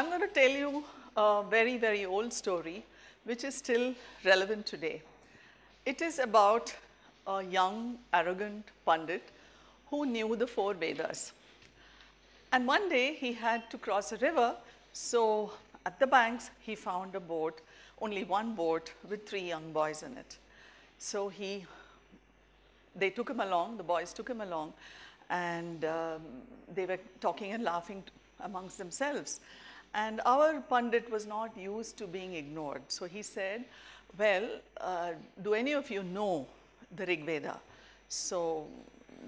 I'm going to tell you a very, very old story which is still relevant today. It is about a young, arrogant Pandit who knew the 4 Vedas. And one day he had to cross a river, so at the banks he found a boat, only one boat with 3 young boys in it. So they took him along, the boys took him along, and they were talking and laughing amongst themselves. And our Pandit was not used to being ignored. So he said, well, do any of you know the Rig Veda? So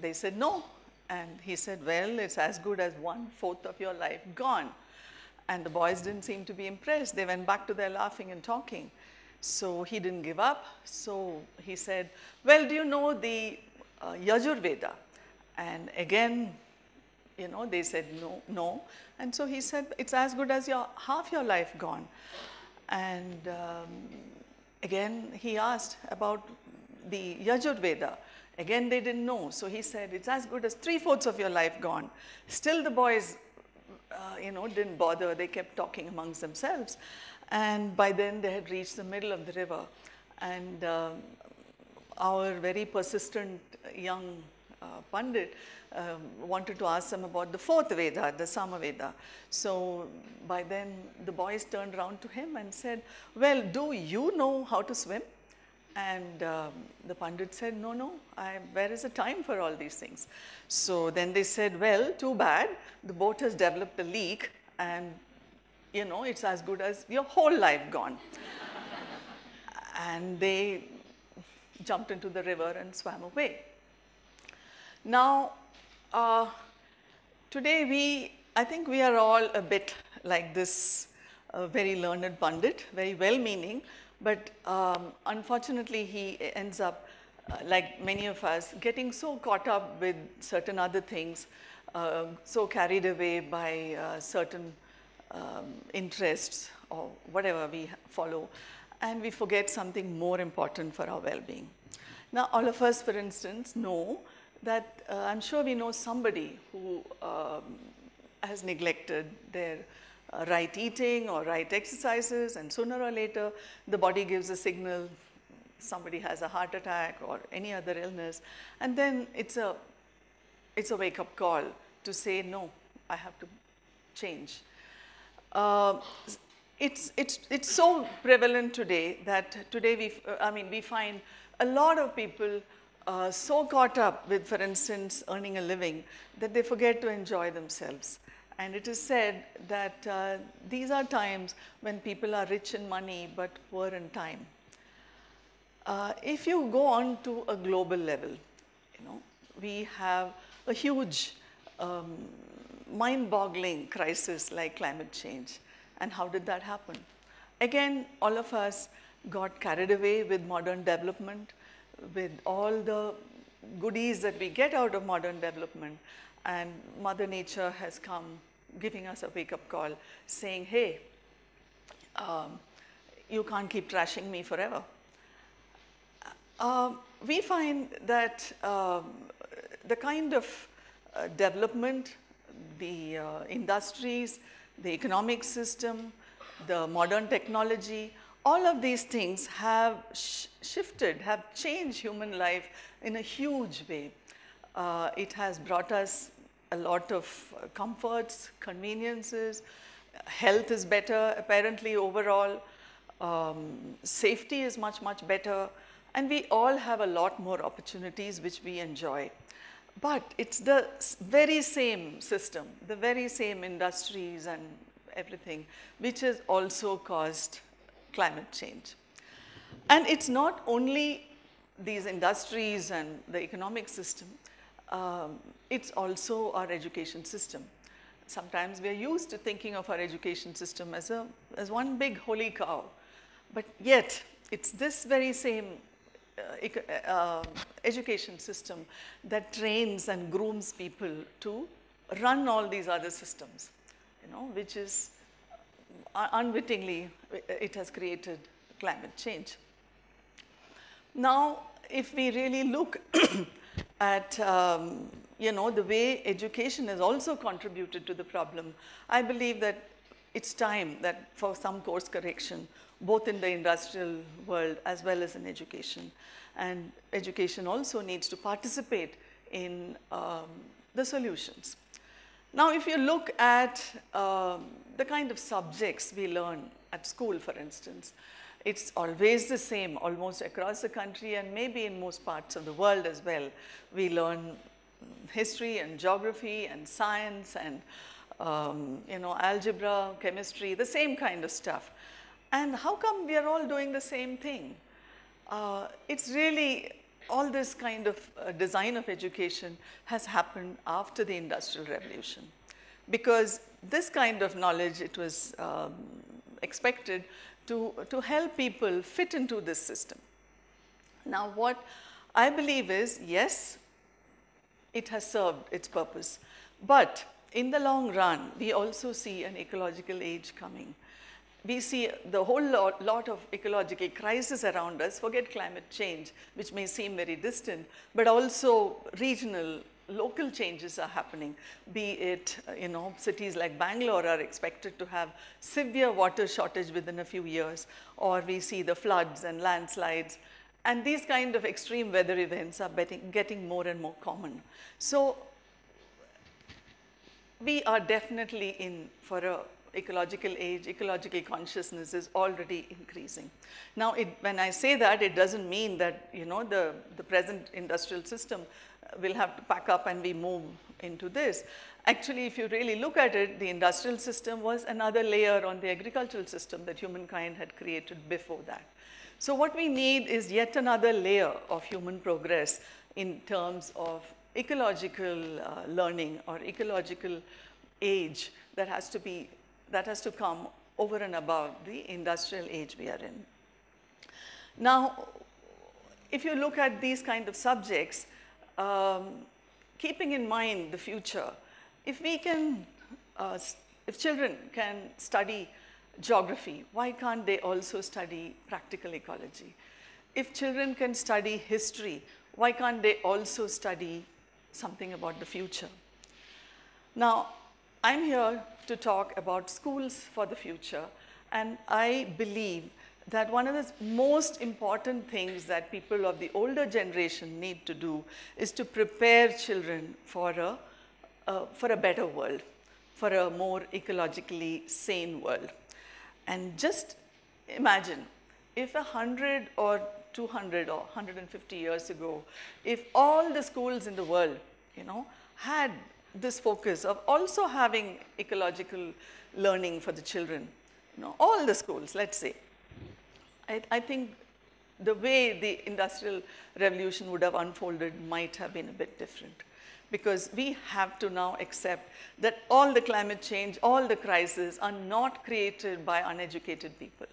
they said no. And he said, well, it's as good as 1/4 of your life gone. And the boys didn't seem to be impressed. They went back to their laughing and talking. So he didn't give up. So he said, well, do you know the Yajur Veda? And again, you know, they said no. And so he said, it's as good as half your life gone. And again, he asked about the Yajur Veda. Again, they didn't know. So he said, it's as good as 3/4 of your life gone. Still the boys, didn't bother. They kept talking amongst themselves. And by then they had reached the middle of the river. And our very persistent young Pandit wanted to ask them about the 4th Veda, the Samaveda. So by then the boys turned around to him and said, well, do you know how to swim? And the Pandit said, no, where is the time for all these things? So then they said, well, too bad, the boat has developed a leak and it's as good as your whole life gone. And they jumped into the river and swam away. Now, today I think we are all a bit like this very learned Pandit, very well-meaning, but unfortunately he ends up, like many of us, getting so caught up with certain other things, so carried away by certain interests or whatever we follow, and we forget something more important for our well-being. Now, all of us, for instance, know that I'm sure we know somebody who has neglected their right eating or right exercises, and sooner or later the body gives a signal, somebody has a heart attack or any other illness, and then it's a wake-up call to say, no, I have to change. It's so prevalent today that today we find a lot of people so caught up with, for instance, earning a living that they forget to enjoy themselves. And it is said that these are times when people are rich in money but poor in time. If you go on to a global level, we have a huge mind-boggling crisis like climate change. And how did that happen? Again, all of us got carried away with modern development, with all the goodies that we get out of modern development, and Mother Nature has come giving us a wake-up call saying, hey, you can't keep trashing me forever. We find that the kind of development, the industries, the economic system, the modern technology, all of these things have shifted, have changed human life in a huge way. It has brought us a lot of comforts, conveniences, health is better apparently overall, safety is much, much better, and we all have a lot more opportunities which we enjoy. But it's the very same system, the very same industries and everything, which has also caused climate change. And it's not only these industries and the economic system, it's also our education system. Sometimes we are used to thinking of our education system as one big holy cow, but yet it's this very same education system that trains and grooms people to run all these other systems, which is unwittingly, it has created climate change. Now, if we really look at the way education has also contributed to the problem, I believe that it's time that for some course correction, both in the industrial world as well as in education. And education also needs to participate in the solutions. Now, if you look at the kind of subjects we learn at school, for instance, it's always the same almost across the country and maybe in most parts of the world as well. We learn history and geography and science and algebra, chemistry, the same kind of stuff. And how come we are all doing the same thing? It's really all this kind of design of education has happened after the Industrial Revolution, because this kind of knowledge, it was expected to help people fit into this system. Now, what I believe is, yes, it has served its purpose, but in the long run, we also see an ecological age coming. We see the whole lot of ecological crisis around us. Forget climate change, which may seem very distant, but also regional, local changes are happening. Be it, cities like Bangalore are expected to have severe water shortage within a few years, or we see the floods and landslides. And these kind of extreme weather events are getting more and more common. So we are definitely in for a ecological age. Ecological consciousness is already increasing. Now, when I say that, it doesn't mean that the present industrial system will have to pack up and we move into this. Actually, if you really look at it, the industrial system was another layer on the agricultural system that humankind had created before that. So what we need is yet another layer of human progress in terms of ecological learning or ecological age that has to come over and above the industrial age we are in. Now, if you look at these kind of subjects, keeping in mind the future, if children can study geography, why can't they also study practical ecology? If children can study history, why can't they also study something about the future? Now, I'm here to talk about schools for the future, and I believe that one of the most important things that people of the older generation need to do is to prepare children for a better world, for a more ecologically sane world. And just imagine if 100 or 200 or 150 years ago, if all the schools in the world, had this focus of also having ecological learning for the children, all the schools, let's say, I think the way the Industrial Revolution would have unfolded might have been a bit different, because we have to now accept that all the climate change, all the crises are not created by uneducated people.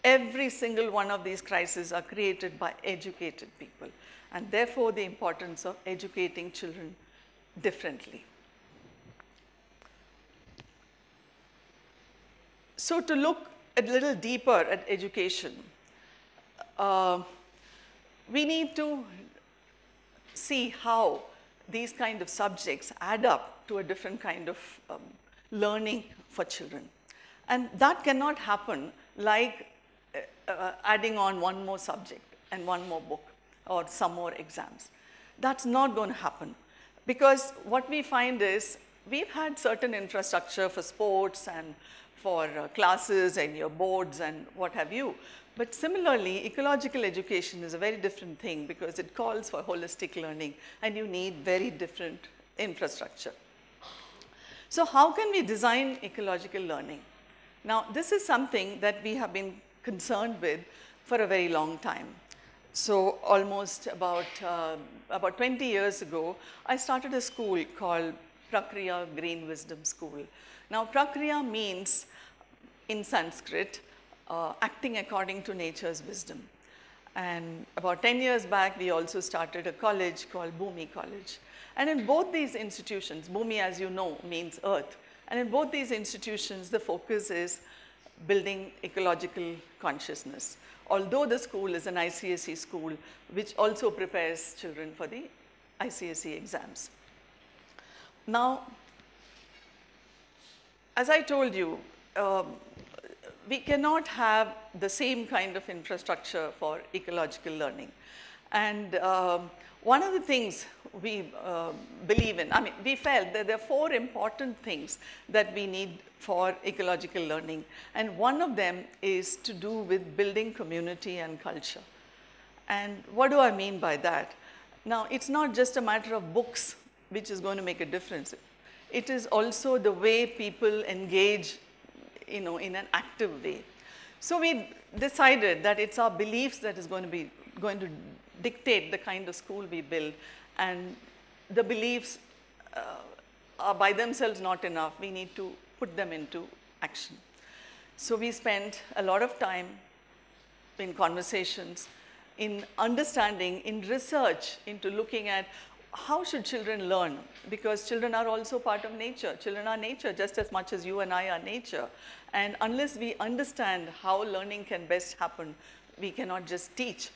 Every single one of these crises are created by educated people, and therefore the importance of educating children differently. So to look a little deeper at education, we need to see how these kind of subjects add up to a different kind of learning for children. And that cannot happen like adding on one more subject and one more book or some more exams. That's not going to happen, because what we find is we've had certain infrastructure for sports and for classes and your boards and what have you. But similarly, ecological education is a very different thing, because it calls for holistic learning and you need very different infrastructure. So how can we design ecological learning? Now, this is something that we have been concerned with for a very long time. So almost about 20 years ago, I started a school called Prakriya Green Wisdom School. Now, Prakriya means, in Sanskrit, acting according to nature's wisdom. And about 10 years back, we also started a college called Bhumi College. And in both these institutions, Bhumi, as you know, means earth. And in both these institutions, the focus is building ecological consciousness. Although the school is an ICSE school, which also prepares children for the ICSE exams. Now, as I told you, we cannot have the same kind of infrastructure for ecological learning. And one of the things we believe in, I mean, we felt that there are 4 important things that we need for ecological learning. And one of them is to do with building community and culture. And what do I mean by that? Now, it's not just a matter of books which is going to make a difference. It is also the way people engage, in an active way. So we decided that it's our beliefs that is going to dictate the kind of school we build, and the beliefs are by themselves not enough. We need to put them into action. So we spent a lot of time in conversations, in understanding, in research, into looking at how should children learn, because children are also part of nature. Children are nature just as much as you and I are nature. And unless we understand how learning can best happen, we cannot just teach.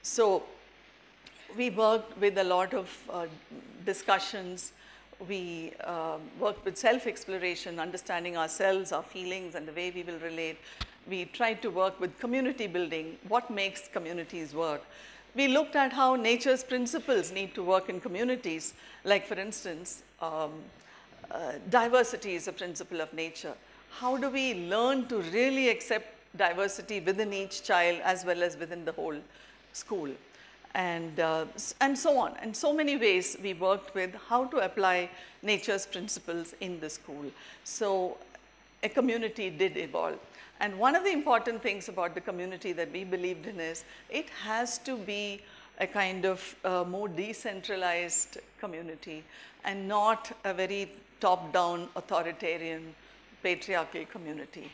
So we worked with a lot of discussions. We worked with self-exploration, understanding ourselves, our feelings, and the way we will relate. We tried to work with community building, what makes communities work. We looked at how nature's principles need to work in communities, like for instance, diversity is a principle of nature. How do we learn to really accept diversity within each child as well as within the whole school? And so on. And so many ways we worked with how to apply nature's principles in the school. So a community did evolve. And one of the important things about the community that we believed in is it has to be a kind of more decentralized community and not a very top-down, authoritarian, patriarchal community.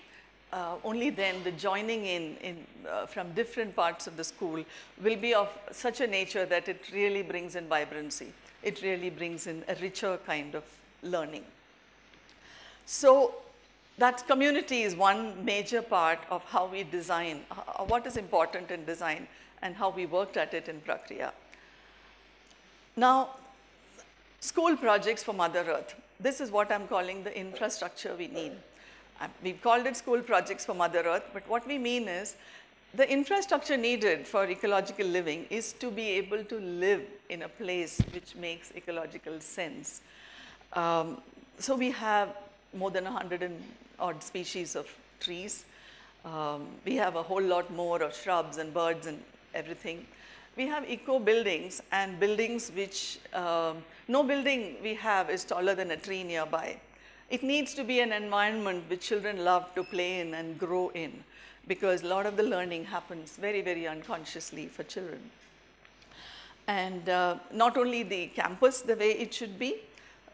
Only then the joining in from different parts of the school will be of such a nature that it really brings in vibrancy. It really brings in a richer kind of learning. So that community is one major part of how we design, what is important in design, and how we worked at it in Prakriya. Now, school projects for Mother Earth. This is what I'm calling the infrastructure we need. We've called it school projects for Mother Earth, but what we mean is the infrastructure needed for ecological living is to be able to live in a place which makes ecological sense. So we have more than 100 and odd species of trees. We have a whole lot more of shrubs and birds and everything. We have eco buildings and buildings which, no building we have is taller than a tree nearby. It needs to be an environment which children love to play in and grow in, because a lot of the learning happens very, very unconsciously for children. And not only the campus the way it should be,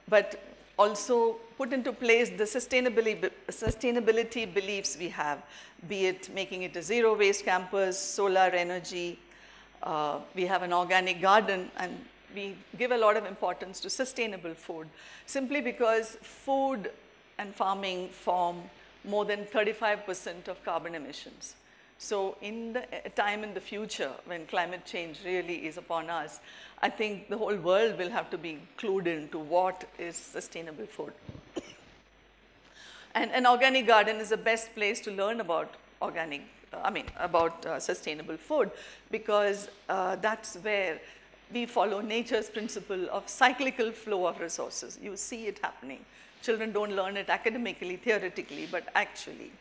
but also put into place the sustainability beliefs we have, be it making it a zero waste campus, solar energy. We have an organic garden, and we give a lot of importance to sustainable food, simply because food and farming form more than 35% of carbon emissions. So in the time in the future when climate change really is upon us, I think the whole world will have to be clued into what is sustainable food. And an organic garden is the best place to learn about sustainable food, because that's where we follow nature's principle of cyclical flow of resources. You see it happening. Children don't learn it academically, theoretically, but actually.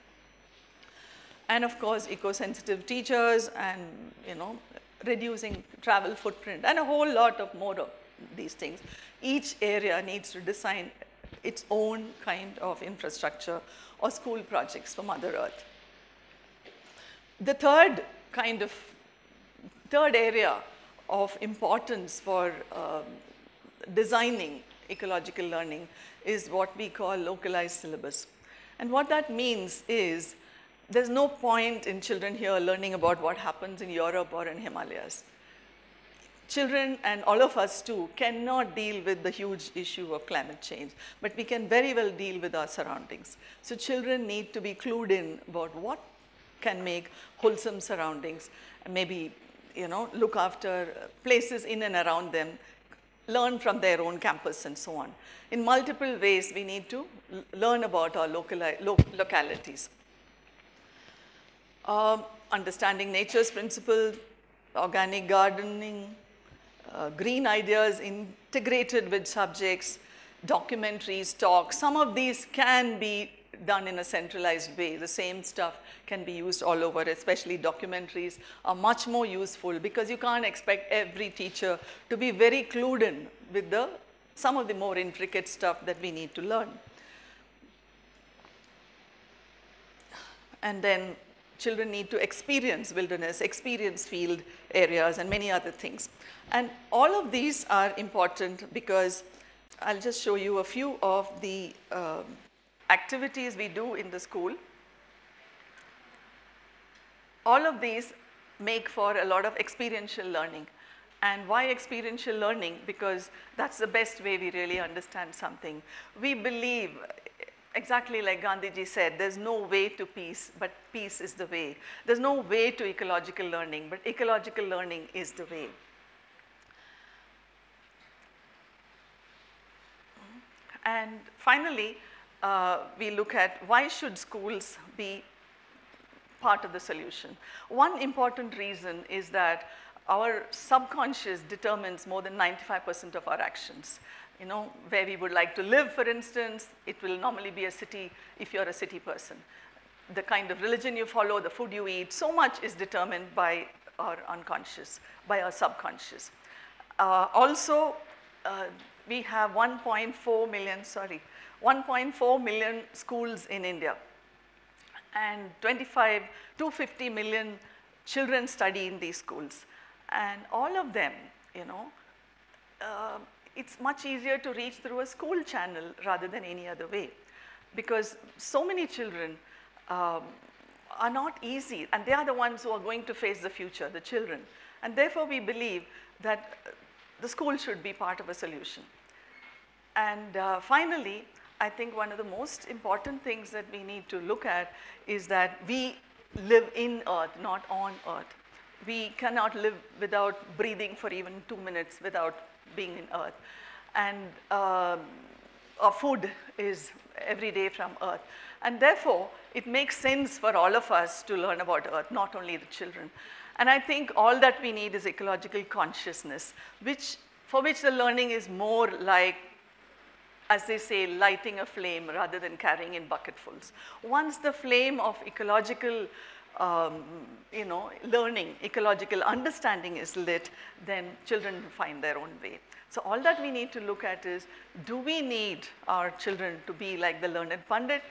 And of course, eco-sensitive teachers and, reducing travel footprint and a whole lot of more of these things. Each area needs to design its own kind of infrastructure or school projects for Mother Earth. The third area of importance for designing ecological learning is what we call localized syllabus. And what that means is there's no point in children here learning about what happens in Europe or in Himalayas. Children, and all of us too, cannot deal with the huge issue of climate change, but we can very well deal with our surroundings. So children need to be clued in about what can make wholesome surroundings, and maybe look after places in and around them, learn from their own campus and so on. In multiple ways, we need to learn about our localities. Understanding nature's principles, organic gardening, green ideas integrated with subjects, documentaries, talks. Some of these can be done in a centralized way. The same stuff can be used all over, especially documentaries are much more useful because you can't expect every teacher to be very clued in with some of the more intricate stuff that we need to learn. And then children need to experience wilderness, experience field areas, and many other things. And all of these are important because I'll just show you a few of the activities we do in the school. All of these make for a lot of experiential learning. And why experiential learning? Because that's the best way we really understand something. We believe, exactly like Gandhiji said, there's no way to peace, but peace is the way. There's no way to ecological learning, but ecological learning is the way. And finally, we look at why should schools be part of the solution. One important reason is that our subconscious determines more than 95% of our actions. You know, where we would like to live, for instance, it will normally be a city if you're a city person. The kind of religion you follow, the food you eat, so much is determined by our unconscious, by our subconscious. Also, we have 1.4 million schools in India, and 250 million children study in these schools. And all of them, you know, it's much easier to reach through a school channel rather than any other way, because so many children are not easy, and they are the ones who are going to face the future, the children. And therefore, we believe that the school should be part of a solution. And finally, I think one of the most important things that we need to look at is that we live in Earth, not on Earth. We cannot live without breathing for even 2 minutes without being in Earth. And our food is every day from Earth. And therefore, it makes sense for all of us to learn about Earth, not only the children. And I think all that we need is ecological consciousness, for which the learning is more like, as they say, lighting a flame rather than carrying in bucketfuls. Once the flame of ecological learning, ecological understanding is lit, then children find their own way. So all that we need to look at is, do we need our children to be like the learned Pandit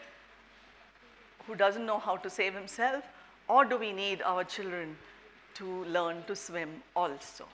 who doesn't know how to save himself, or do we need our children to learn to swim also?